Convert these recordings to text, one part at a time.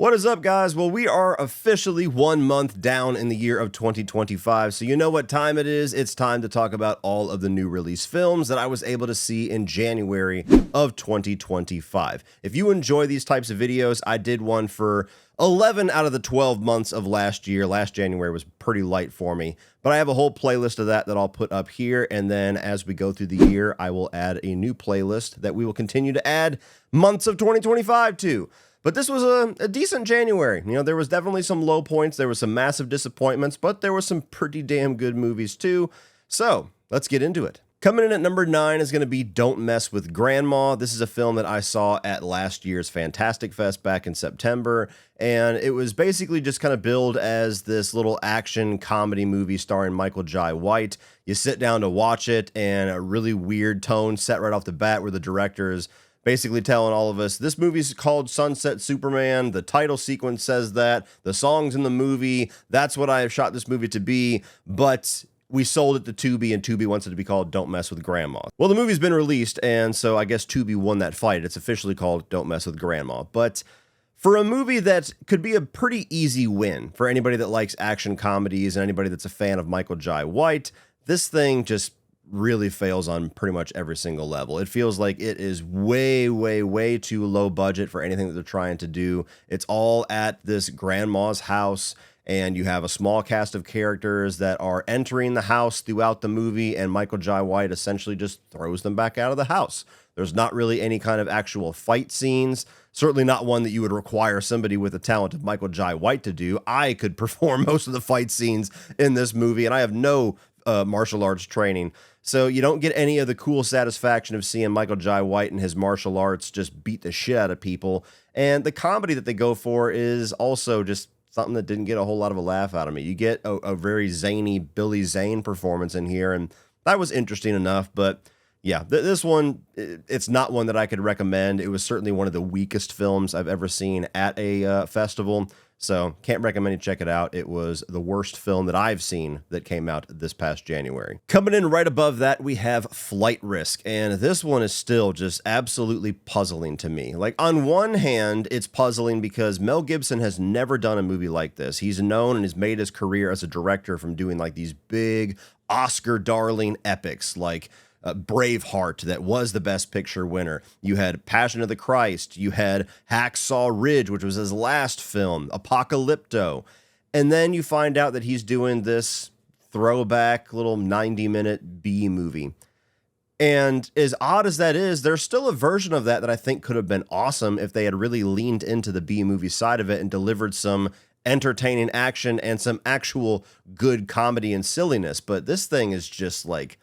What is up, guys? Well, we are officially 1 month down in the year of 2025, so you know what time it is. It's time to talk about all of the new release films that I was able to see in January of 2025. If you enjoy these types of videos, I did one for 11 out of the 12 months of last year. Last January was pretty light for me, but I have a whole playlist of that I'll put up here, and then as we go through the year, I will add a new playlist that we will continue to add months of 2025 to. But this was a decent January. You know, there was definitely some low points. There was some massive disappointments, but there were some pretty damn good movies too. So let's get into it. Coming in at number 9 is going to be Don't Mess with Grandma. This is a film that I saw at last year's Fantastic Fest back in September, and it was basically just kind of billed as this little action comedy movie starring Michael J. White. You sit down to watch it, and a really weird tone set right off the bat where the director is basically telling all of us, this movie's called Sunset Superman, the title sequence says that, the songs in the movie, that's what I have shot this movie to be, but we sold it to Tubi, and Tubi wants it to be called Don't Mess with Grandma. Well, the movie's been released, and so I guess Tubi won that fight. It's officially called Don't Mess with Grandma, but for a movie that could be a pretty easy win for anybody that likes action comedies and anybody that's a fan of Michael J. White, this thing just really fails on pretty much every single level. It feels like it is way too low budget for anything that they're trying to do. It's all at this grandma's house, and you have a small cast of characters that are entering the house throughout the movie, and Michael J. White essentially just throws them back out of the house. There's not really any kind of actual fight scenes, certainly not one that you would require somebody with the talent of Michael J. White to do. I could perform most of the fight scenes in this movie, and I have no martial arts training. So you don't get any of the cool satisfaction of seeing Michael J. White and his martial arts just beat the shit out of people. And the comedy that they go for is also just something that didn't get a whole lot of a laugh out of me. You get a very zany Billy Zane performance in here, and that was interesting enough. But yeah, this one, it's not one that I could recommend. It was certainly one of the weakest films I've ever seen at a festival. So can't recommend you check it out. It was the worst film that I've seen that came out this past January. Coming in right above that, we have Flight Risk, and this one is still just absolutely puzzling to me. Like, on one hand, it's puzzling because Mel Gibson has never done a movie like this. He's known and has made his career as a director from doing like these big Oscar darling epics like Braveheart, that was the Best Picture winner. You had Passion of the Christ. You had Hacksaw Ridge, which was his last film, Apocalypto. And then you find out that he's doing this throwback little 90-minute B movie. And as odd as that is, there's still a version of that I think could have been awesome if they had really leaned into the B movie side of it and delivered some entertaining action and some actual good comedy and silliness. But this thing is just like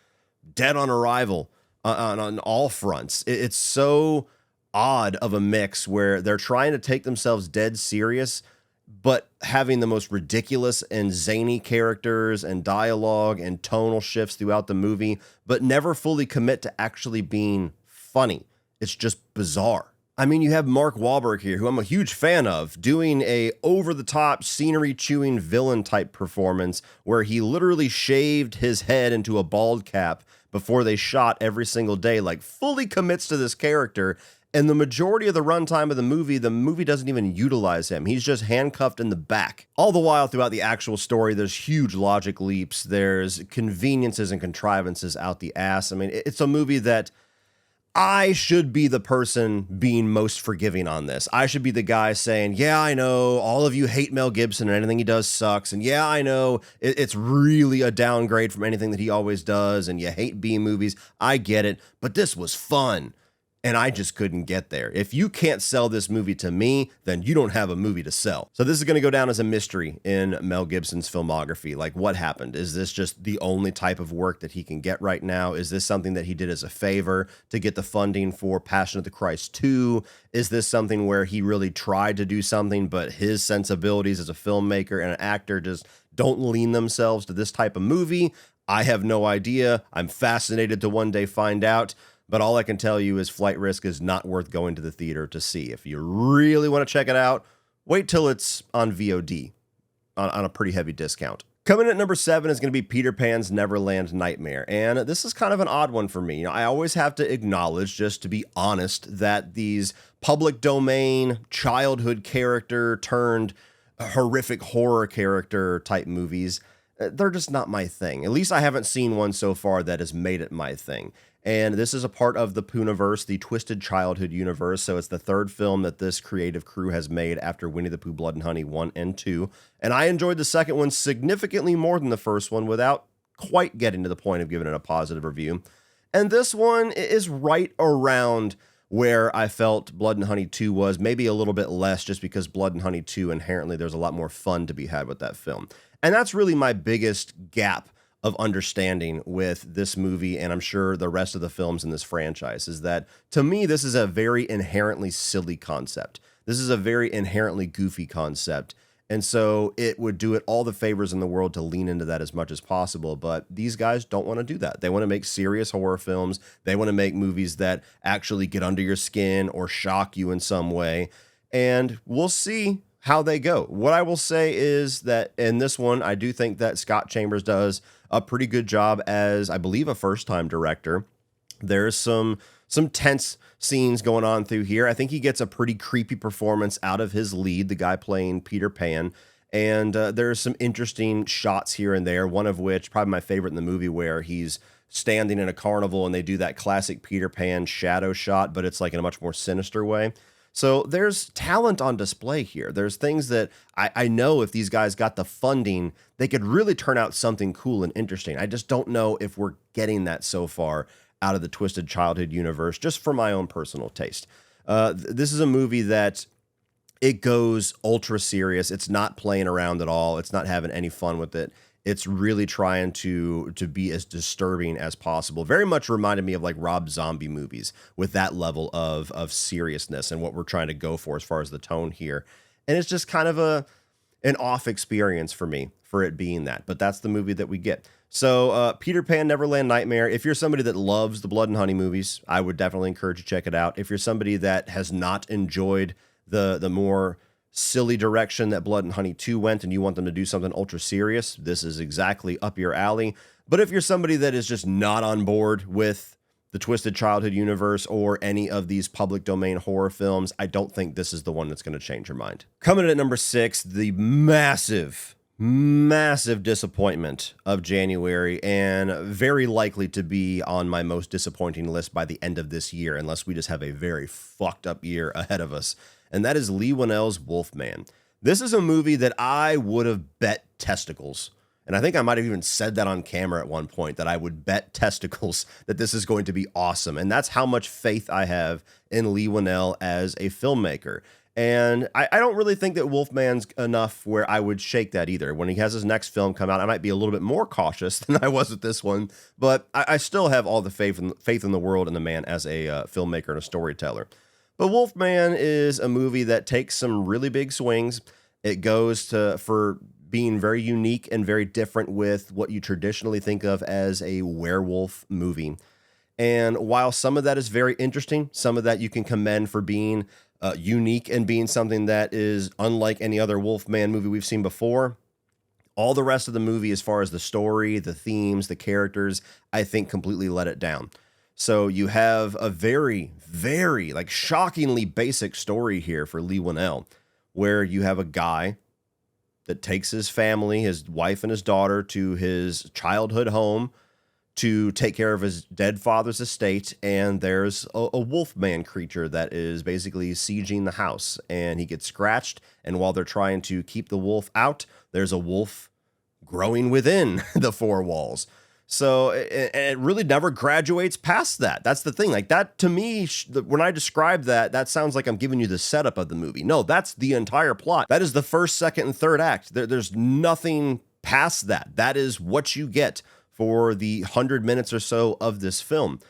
dead on arrival on all fronts. It's so odd of a mix where they're trying to take themselves dead serious, but having the most ridiculous and zany characters and dialogue and tonal shifts throughout the movie, but never fully commit to actually being funny. It's just bizarre. I mean, you have Mark Wahlberg here, who I'm a huge fan of, doing a over-the-top, scenery-chewing villain-type performance where he literally shaved his head into a bald cap before they shot every single day, like fully commits to this character, and the majority of the runtime of the movie doesn't even utilize him. He's just handcuffed in the back. All the while throughout the actual story, there's huge logic leaps, there's conveniences and contrivances out the ass. I mean, it's a movie that I should be the person being most forgiving on this. I should be the guy saying, yeah, I know all of you hate Mel Gibson and anything he does sucks. And yeah, I know it's really a downgrade from anything that he always does. And you hate B movies. I get it. But this was fun. And I just couldn't get there. If you can't sell this movie to me, then you don't have a movie to sell. So this is going to go down as a mystery in Mel Gibson's filmography. Like, what happened? Is this just the only type of work that he can get right now? Is this something that he did as a favor to get the funding for Passion of the Christ 2? Is this something where he really tried to do something, but his sensibilities as a filmmaker and an actor just don't lean themselves to this type of movie? I have no idea. I'm fascinated to one day find out. But all I can tell you is Flight Risk is not worth going to the theater to see. If you really want to check it out, wait till it's on VOD on a pretty heavy discount. Coming at number 7 is going to be Peter Pan's Neverland Nightmare, and this is kind of an odd one for me. I always have to acknowledge, just to be honest, that these public domain childhood character turned horrific horror character type movies, they're just not my thing. At least I haven't seen one so far that has made it my thing. And this is a part of the Poohniverse, the Twisted Childhood universe. So it's the third film that this creative crew has made after Winnie the Pooh, Blood and Honey 1 and 2. And I enjoyed the second one significantly more than the first one without quite getting to the point of giving it a positive review. And this one is right around where I felt Blood and Honey 2 was, maybe a little bit less, just because Blood and Honey 2 inherently there's a lot more fun to be had with that film. And that's really my biggest gap of understanding with this movie, and I'm sure the rest of the films in this franchise, is that to me this is a very inherently silly concept. This is a very inherently goofy concept, and so it would do it all the favors in the world to lean into that as much as possible. But these guys don't want to do that. They want to make serious horror films. They want to make movies that actually get under your skin or shock you in some way, and we'll see how they go. What I will say is that in this one, I do think that Scott Chambers does a pretty good job as, I believe, a first-time director. There's some tense scenes going on through here. I think he gets a pretty creepy performance out of his lead, the guy playing Peter Pan. And there's some interesting shots here and there, one of which, probably my favorite in the movie, where he's standing in a carnival and they do that classic Peter Pan shadow shot, but it's like in a much more sinister way. So there's talent on display here. There's things that I know if these guys got the funding, they could really turn out something cool and interesting. I just don't know if we're getting that so far out of the Twisted Childhood universe, just for my own personal taste. This is a movie that it goes ultra serious. It's not playing around at all. It's not having any fun with it. It's really trying to be as disturbing as possible. Very much reminded me of like Rob Zombie movies with that level of seriousness and what we're trying to go for as far as the tone here. And it's just kind of an off experience for me for it being that. But that's the movie that we get. So Peter Pan Neverland Nightmare, if you're somebody that loves the Blood and Honey movies, I would definitely encourage you to check it out. If you're somebody that has not enjoyed the more silly direction that Blood and Honey 2 went and you want them to do something ultra serious, this is exactly up your alley. But if you're somebody that is just not on board with the Twisted Childhood universe or any of these public domain horror films, I don't think this is the one that's going to change your mind. Coming in at number 6, the massive disappointment of January, and very likely to be on my most disappointing list by the end of this year, unless we just have a very fucked up year ahead of us. And that is Leigh Whannell's Wolfman. This is a movie that I would have bet testicles. And I think I might have even said that on camera at one point, that I would bet testicles that this is going to be awesome. And that's how much faith I have in Leigh Whannell as a filmmaker. And I don't really think that Wolfman's enough where I would shake that either. When he has his next film come out, I might be a little bit more cautious than I was with this one. But I still have all the faith in the world in the man as a filmmaker and a storyteller. But Wolfman is a movie that takes some really big swings. It goes for being very unique and very different with what you traditionally think of as a werewolf movie. And while some of that is very interesting, some of that you can commend for being unique and being something that is unlike any other Wolfman movie we've seen before, all the rest of the movie, as far as the story, the themes, the characters, I think completely let it down. So you have a very, very like shockingly basic story here for Leigh Whannell, where you have a guy that takes his family, his wife and his daughter, to his childhood home to take care of his dead father's estate. And there's a wolfman creature that is basically sieging the house, and he gets scratched. And while they're trying to keep the wolf out, there's a wolf growing within the four walls. So it really never graduates past that. That's the thing. Like that, to me, when I describe that, that sounds like I'm giving you the setup of the movie. No, that's the entire plot. That is the first, second, and third act. There's nothing past that. That is what you get for the 100 minutes or so of this film.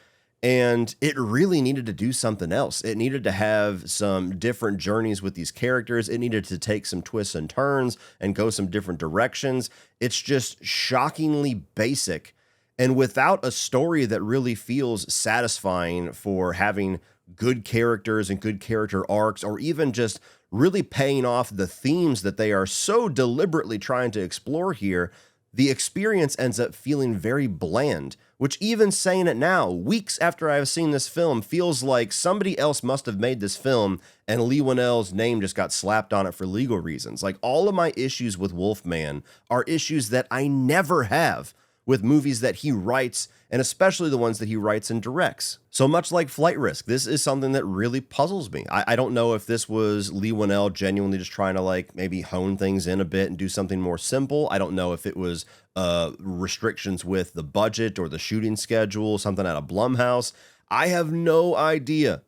And it really needed to do something else. It needed to have some different journeys with these characters. It needed to take some twists and turns and go some different directions. It's just shockingly basic, and without a story that really feels satisfying for having good characters and good character arcs, or even just really paying off the themes that they are so deliberately trying to explore here. the experience ends up feeling very bland, which even saying it now, weeks after I've seen this film, feels like somebody else must have made this film and Leigh Whannell's name just got slapped on it for legal reasons. Like, all of my issues with Wolfman are issues that I never have with movies that he writes, and especially the ones that he writes and directs. So much like Flight Risk, this is something that really puzzles me. I don't know if this was Leigh Whannell genuinely just trying to like maybe hone things in a bit and do something more simple. I don't know if it was restrictions with the budget or the shooting schedule, something out of Blumhouse. I have no idea.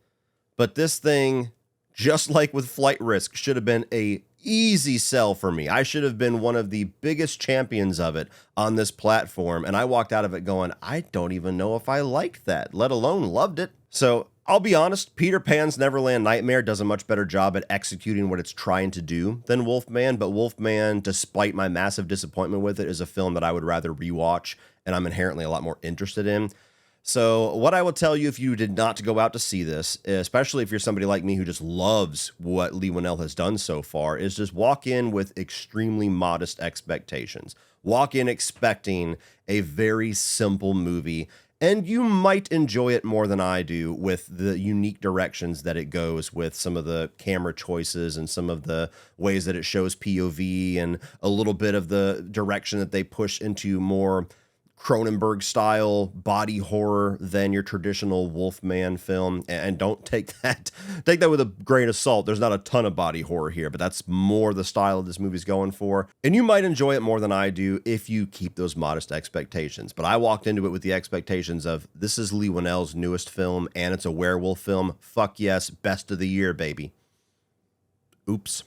But this thing, just like with Flight Risk, should have been a easy sell for me. I should have been one of the biggest champions of it on this platform, and I walked out of it going, I don't even know if I liked that, let alone loved it. So I'll be honest, Peter Pan's Neverland Nightmare does a much better job at executing what it's trying to do than Wolfman, but Wolfman, despite my massive disappointment with it, is a film that I would rather rewatch and I'm inherently a lot more interested in. So what I will tell you if you did not go out to see this, especially if you're somebody like me who just loves what Leigh Whannell has done so far, is just walk in with extremely modest expectations. Walk in expecting a very simple movie, and you might enjoy it more than I do with the unique directions that it goes with, some of the camera choices and some of the ways that it shows POV and a little bit of the direction that they push into more Cronenberg style body horror than your traditional Wolfman film. And don't take that with a grain of salt. There's not a ton of body horror here, but that's more the style of this movie's going for. And you might enjoy it more than I do if you keep those modest expectations. But I walked into it with the expectations of, this is Leigh Whannell's newest film and it's a werewolf film. Fuck yes, best of the year, baby. Oops.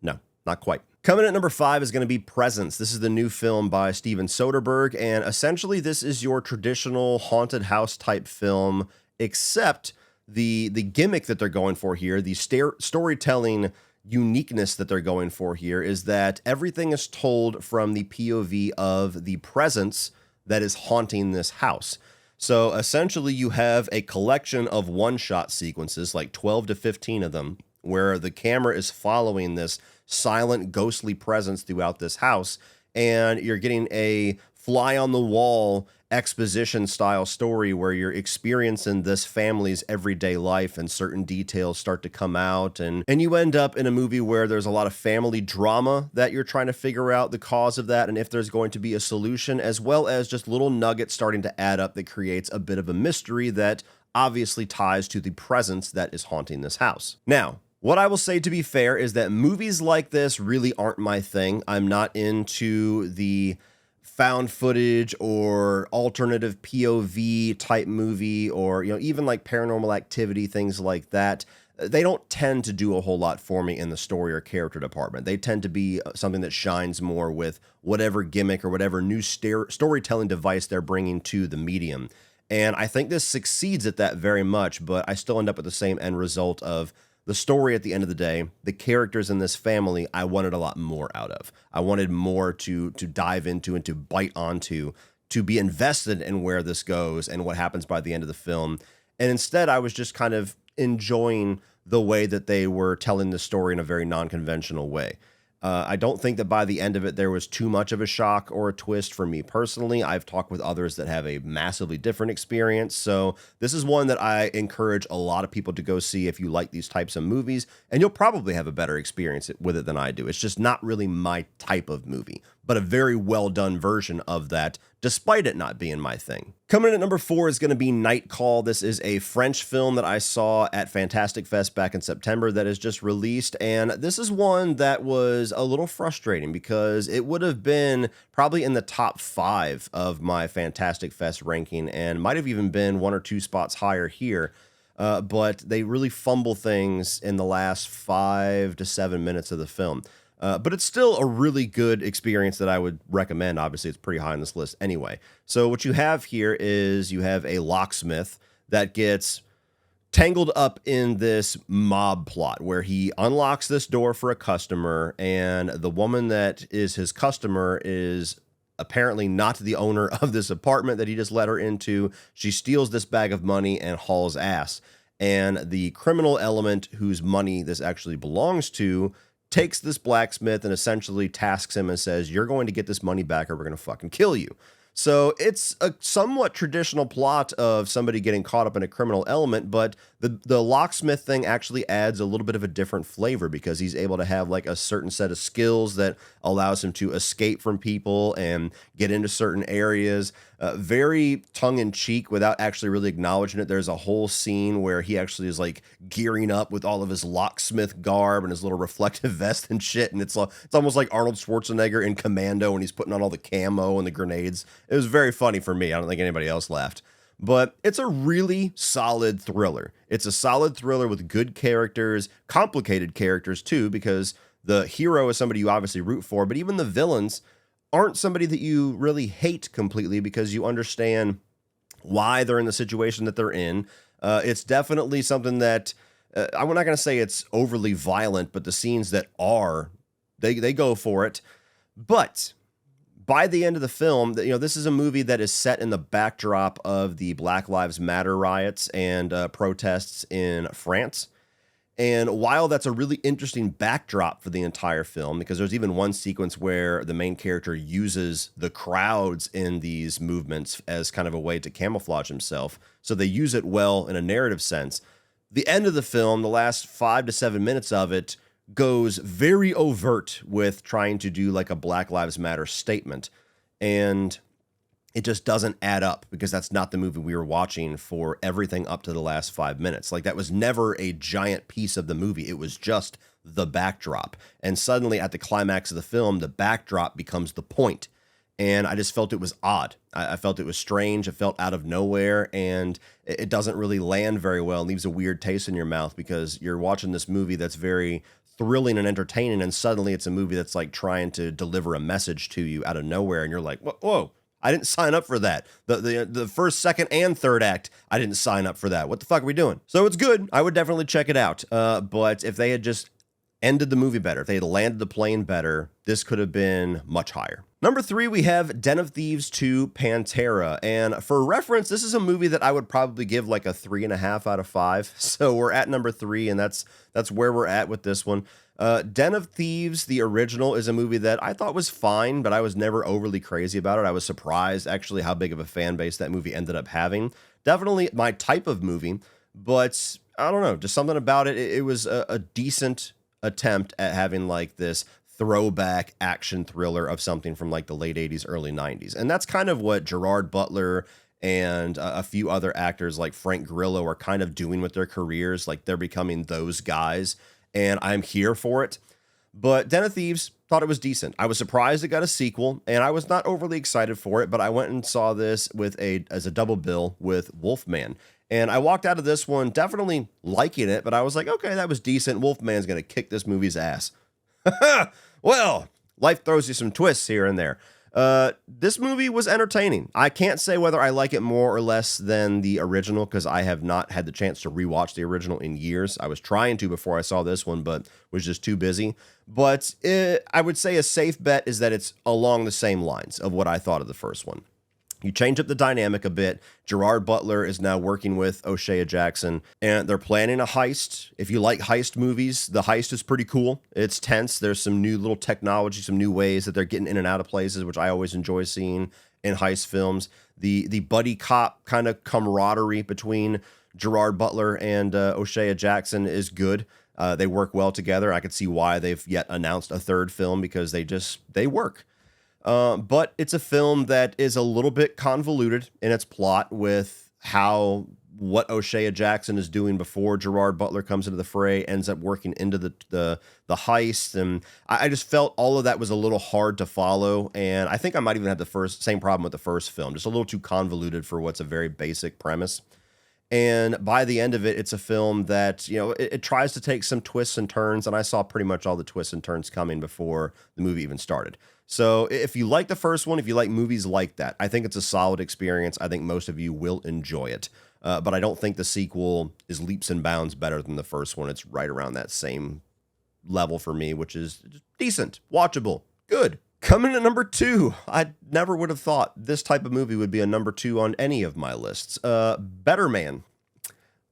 No, not quite. Coming at number 5 is going to be Presence. This is the new film by Steven Soderbergh, and essentially this is your traditional haunted house type film, except the gimmick that they're going for here, the storytelling uniqueness that they're going for here, is that everything is told from the POV of the presence that is haunting this house. So essentially you have a collection of one-shot sequences, like 12 to 15 of them, where the camera is following this silent, ghostly presence throughout this house, and you're getting a fly-on-the-wall exposition-style story where you're experiencing this family's everyday life and certain details start to come out, and you end up in a movie where there's a lot of family drama that you're trying to figure out the cause of that and if there's going to be a solution, as well as just little nuggets starting to add up that creates a bit of a mystery that obviously ties to the presence that is haunting this house. Now, what I will say, to be fair, is that movies like this really aren't my thing. I'm not into the found footage or alternative POV type movie, or, even like Paranormal Activity, things like that. They don't tend to do a whole lot for me in the story or character department. They tend to be something that shines more with whatever gimmick or whatever new storytelling device they're bringing to the medium. And I think this succeeds at that very much, but I still end up with the same end result of the story at the end of the day. The characters in this family, I wanted a lot more out of. I wanted more to dive into and to bite onto, to be invested in where this goes and what happens by the end of the film. And instead, I was just kind of enjoying the way that they were telling the story in a very non-conventional way. I don't think that by the end of it, there was too much of a shock or a twist for me personally. I've talked with others that have a massively different experience. So this is one that I encourage a lot of people to go see if you like these types of movies, and you'll probably have a better experience with it than I do. It's just not really my type of movie, but a very well done version of that, despite it not being my thing. Coming in at number 4 is going to be Night Call. This is a French film that I saw at Fantastic Fest back in September that is just released, and this is one that was a little frustrating because it would have been probably in the top 5 of my Fantastic Fest ranking and might have even been 1 or 2 spots higher here. But they really fumble things in the last 5 to 7 minutes of the film. But it's still a really good experience that I would recommend. Obviously, it's pretty high on this list anyway. So what you have here is you have a locksmith that gets tangled up in this mob plot where he unlocks this door for a customer, and the woman that is his customer is apparently not the owner of this apartment that he just let her into. She steals this bag of money and hauls ass. And the criminal element whose money this actually belongs to takes this blacksmith and essentially tasks him and says, you're going to get this money back or we're going to fucking kill you. So it's a somewhat traditional plot of somebody getting caught up in a criminal element, but the locksmith thing actually adds a little bit of a different flavor because he's able to have like a certain set of skills that allows him to escape from people and get into certain areas. Very tongue-in-cheek without actually really acknowledging it. There's a whole scene where he actually is like gearing up with all of his locksmith garb and his little reflective vest and shit, and it's almost like Arnold Schwarzenegger in Commando when he's putting on all the camo and the grenades. It was very funny for me. I don't think anybody else laughed. But it's a really solid thriller. It's a solid thriller with good characters, complicated characters too, because the hero is somebody you obviously root for, but even the villains aren't somebody that you really hate completely because you understand why they're in the situation that they're in. It's definitely something that I'm not going to say it's overly violent, but the scenes that are, they go for it. But by the end of the film, this is a movie that is set in the backdrop of the Black Lives Matter riots and protests in France. And while that's a really interesting backdrop for the entire film, because there's even one sequence where the main character uses the crowds in these movements as kind of a way to camouflage himself. So they use it well in a narrative sense. The end of the film, the last 5 to 7 minutes of it, goes very overt with trying to do like a Black Lives Matter statement. And it just doesn't add up because that's not the movie we were watching for everything up to the last 5 minutes. Like that was never a giant piece of the movie. It was just the backdrop. And suddenly at the climax of the film, the backdrop becomes the point. And I just felt it was odd. I felt it was strange. It felt out of nowhere, and it doesn't really land very well. It leaves a weird taste in your mouth because you're watching this movie that's very thrilling and entertaining, and suddenly it's a movie that's like trying to deliver a message to you out of nowhere, and you're like, whoa, I didn't sign up for that. The first, second, and third act, I didn't sign up for that. What the fuck are we doing? So it's good. I would definitely check it out. But if they had just ended the movie better, if they had landed the plane better, this could have been much higher. Number 3, we have Den of Thieves 2 Pantera. And for reference, this is a movie that I would probably give like a 3.5 out of 5. So we're at number 3, and that's where we're at with this one. Den of Thieves, the original, is a movie that I thought was fine, but I was never overly crazy about it. I was surprised, actually, how big of a fan base that movie ended up having. Definitely my type of movie, but I don't know, just something about it. It was a decent attempt at having like this throwback action thriller of something from like the late 80s, early 90s. And that's kind of what Gerard Butler and a few other actors like Frank Grillo are kind of doing with their careers. Like they're becoming those guys, and I'm here for it. But Den of Thieves, thought it was decent. I was surprised it got a sequel, and I was not overly excited for it, but I went and saw this as a double bill with Wolfman. And I walked out of this one definitely liking it, but I was like, okay, that was decent. Wolfman's going to kick this movie's ass. Well, life throws you some twists here and there. This movie was entertaining. I can't say whether I like it more or less than the original because I have not had the chance to rewatch the original in years. I was trying to before I saw this one, but was just too busy. But I would say a safe bet is that it's along the same lines of what I thought of the first one. You change up the dynamic a bit. Gerard Butler is now working with O'Shea Jackson, and they're planning a heist. If you like heist movies, the heist is pretty cool. It's tense. There's some new little technology, some new ways that they're getting in and out of places, which I always enjoy seeing in heist films. The buddy cop kind of camaraderie between Gerard Butler and O'Shea Jackson is good. They work well together. I could see why they've yet announced a third film because they work. But it's a film that is a little bit convoluted in its plot with what O'Shea Jackson is doing before Gerard Butler comes into the fray ends up working into the heist. And I just felt all of that was a little hard to follow. And I think I might even have the same problem with the first film, just a little too convoluted for what's a very basic premise. And by the end of it, it's a film that, it tries to take some twists and turns. And I saw pretty much all the twists and turns coming before the movie even started. So if you like the first one, if you like movies like that, I think it's a solid experience. I think most of you will enjoy it. But I don't think the sequel is leaps and bounds better than the first one. It's right around that same level for me, which is decent, watchable, good. Coming at number 2, I never would have thought this type of movie would be a number 2 on any of my lists. Better Man.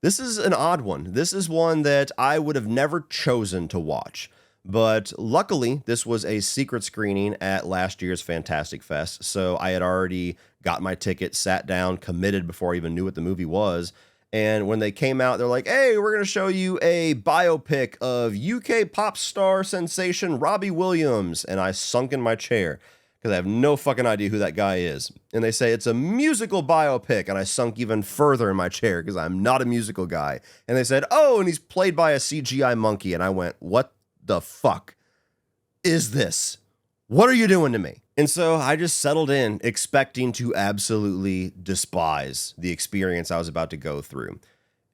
This is an odd one. This is one that I would have never chosen to watch. But luckily, this was a secret screening at last year's Fantastic Fest, so I had already got my ticket, sat down, committed before I even knew what the movie was. And when they came out, they're like, hey, we're going to show you a biopic of UK pop star sensation Robbie Williams. And I sunk in my chair because I have no fucking idea who that guy is. And they say it's a musical biopic. And I sunk even further in my chair because I'm not a musical guy. And they said, oh, and he's played by a CGI monkey. And I went, what the fuck is this? What are you doing to me? And so I just settled in, expecting to absolutely despise the experience I was about to go through.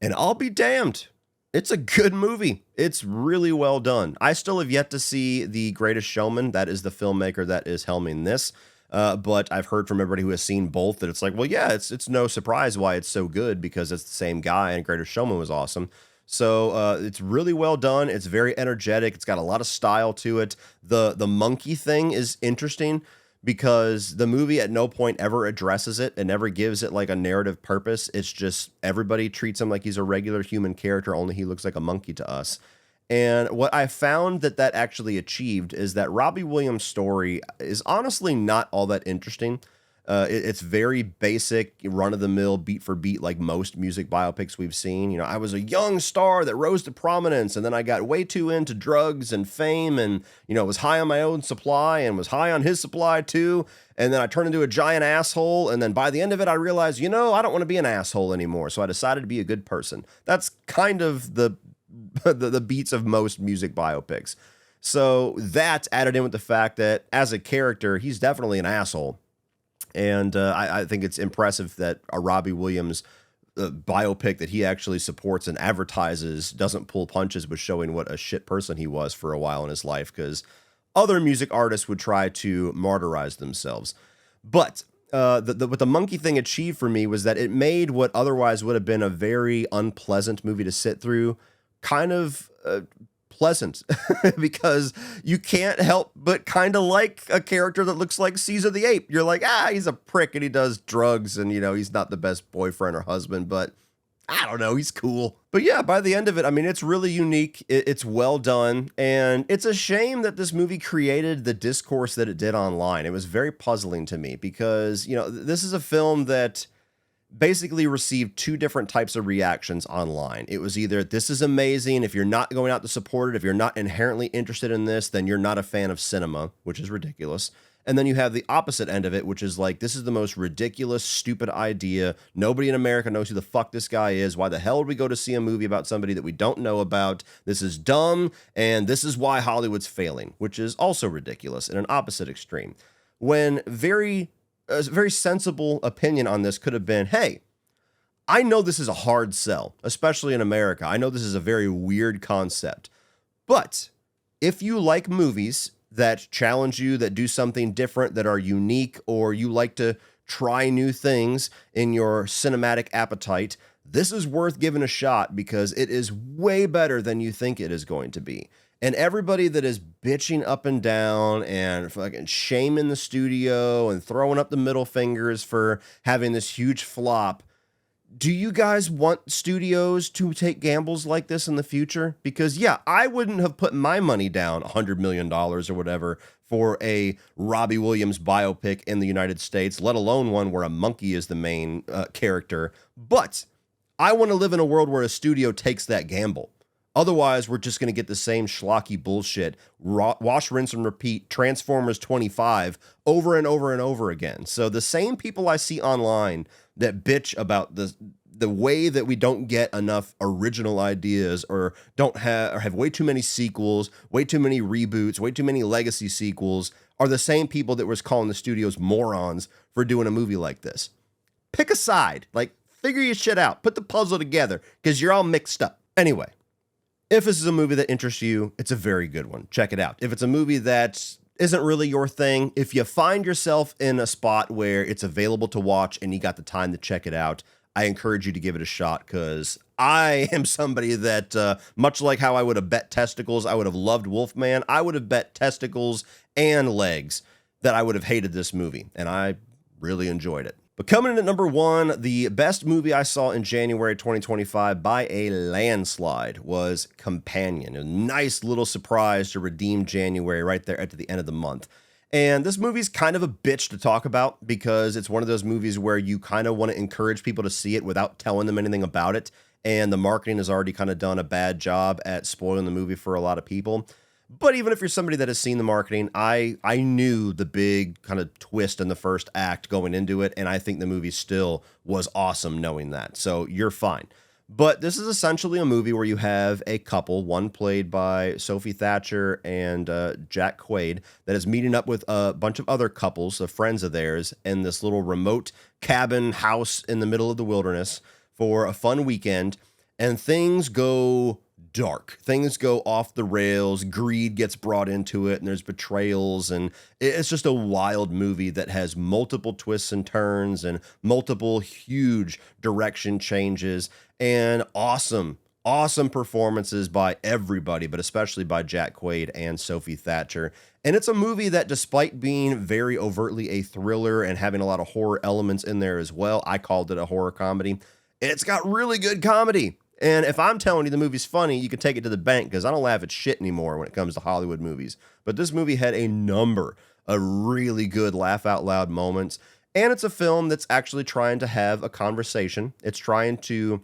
And I'll be damned. It's a good movie. It's really well done. I still have yet to see The Greatest Showman. That is the filmmaker that is helming this. But I've heard from everybody who has seen both that it's like, well, yeah, it's no surprise why it's so good because it's the same guy and Greatest Showman was awesome. So it's really well done. It's very energetic. It's got a lot of style to it. The monkey thing is interesting because the movie at no point ever addresses it and never gives it like a narrative purpose. It's just everybody treats him like he's a regular human character, only he looks like a monkey to us. And what I found that actually achieved is that Robbie Williams' story is honestly not all that interesting. It's very basic, run-of-the-mill, beat for beat, like most music biopics we've seen. You know, I was a young star that rose to prominence, and then I got way too into drugs and fame, and, you know, was high on my own supply and was high on his supply too. And then I turned into a giant asshole, and then by the end of it, I realized, you know, I don't want to be an asshole anymore, so I decided to be a good person. That's kind of the beats of most music biopics. So that added in with the fact that as a character, he's definitely an asshole. And I think it's impressive that a Robbie Williams biopic that he actually supports and advertises doesn't pull punches with showing what a shit person he was for a while in his life, because other music artists would try to martyrize themselves. But what the monkey thing achieved for me was that it made what otherwise would have been a very unpleasant movie to sit through kind of pleasant because you can't help but kind of like a character that looks like Caesar the Ape. You're like, he's a prick and he does drugs and, you know, he's not the best boyfriend or husband, but I don't know, he's cool. But yeah, by the end of it, I mean, it's really unique. It's well done. And it's a shame that this movie created the discourse that it did online. It was very puzzling to me because, you know, this is a film that basically received two different types of reactions online. It was either, this is amazing. If you're not going out to support it, if you're not inherently interested in this, then you're not a fan of cinema, which is ridiculous. And then you have the opposite end of it, which is like, this is the most ridiculous, stupid idea. Nobody in America knows who the fuck this guy is. Why the hell would we go to see a movie about somebody that we don't know about? This is dumb, and this is why Hollywood's failing, which is also ridiculous in an opposite extreme. When a very sensible opinion on this could have been, hey, I know this is a hard sell, especially in America. I know this is a very weird concept. But if you like movies that challenge you, that do something different, that are unique, or you like to try new things in your cinematic appetite, this is worth giving a shot because it is way better than you think it is going to be. And everybody that is bitching up and down and fucking shaming the studio and throwing up the middle fingers for having this huge flop, do you guys want studios to take gambles like this in the future? Because, yeah, I wouldn't have put my money down $100 million or whatever for a Robbie Williams biopic in the United States, let alone one where a monkey is the main character. But I want to live in a world where a studio takes that gamble. Otherwise, we're just going to get the same schlocky bullshit, wash, rinse, and repeat, Transformers 25 over and over and over again. So the same people I see online that bitch about the way that we don't get enough original ideas or have way too many sequels, way too many reboots, way too many legacy sequels are the same people that was calling the studios morons for doing a movie like this. Pick a side, like figure your shit out, put the puzzle together because you're all mixed up. Anyway. If this is a movie that interests you, it's a very good one. Check it out. If it's a movie that isn't really your thing, if you find yourself in a spot where it's available to watch and you got the time to check it out, I encourage you to give it a shot because I am somebody that, much like how I would have bet testicles, I would have loved Wolfman, I would have bet testicles and legs that I would have hated this movie, and I really enjoyed it. But coming in at number one, the best movie I saw in January 2025 by a landslide was Companion. A nice little surprise to redeem January right there at the end of the month. And this movie's kind of a bitch to talk about because it's one of those movies where you kind of want to encourage people to see it without telling them anything about it. And the marketing has already kind of done a bad job at spoiling the movie for a lot of people. But even if you're somebody that has seen the marketing, I knew the big kind of twist in the first act going into it, and I think the movie still was awesome knowing that. So you're fine. But this is essentially a movie where you have a couple, one played by Sophie Thatcher and Jack Quaid, that is meeting up with a bunch of other couples, of friends of theirs, in this little remote cabin house in the middle of the wilderness for a fun weekend, and things go dark. Things go off the rails. Greed gets brought into it, and there's betrayals, and it's just a wild movie that has multiple twists and turns and multiple huge direction changes and awesome performances by everybody, but especially by Jack Quaid and Sophie Thatcher. And it's a movie that, despite being very overtly a thriller and having a lot of horror elements in there as well, I called it a horror comedy. It's got really good comedy. And if I'm telling you the movie's funny, you can take it to the bank because I don't laugh at shit anymore when it comes to Hollywood movies. But this movie had a number of really good laugh out loud moments. And it's a film that's actually trying to have a conversation. It's trying to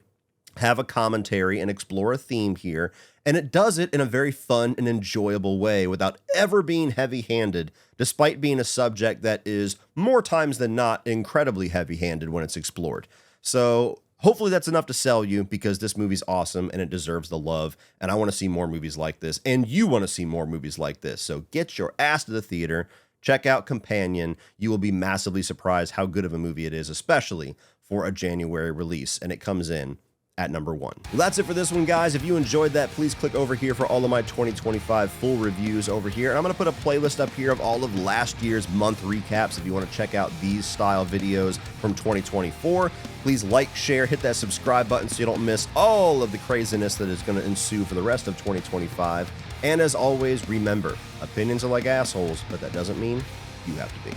have a commentary and explore a theme here. And it does it in a very fun and enjoyable way without ever being heavy-handed, despite being a subject that is more times than not incredibly heavy-handed when it's explored. So hopefully that's enough to sell you, because this movie's awesome and it deserves the love. And I want to see more movies like this. And you want to see more movies like this. So get your ass to the theater. Check out Companion. You will be massively surprised how good of a movie it is, especially for a January release. And it comes in at number one. Well, that's it for this one, guys. If you enjoyed that, please click over here for all of my 2025 full reviews over here. And I'm going to put a playlist up here of all of last year's month recaps if you want to check out these style videos from 2024. Please like, share, hit that subscribe button so you don't miss all of the craziness that is going to ensue for the rest of 2025. And as always, remember, opinions are like assholes, but that doesn't mean you have to be.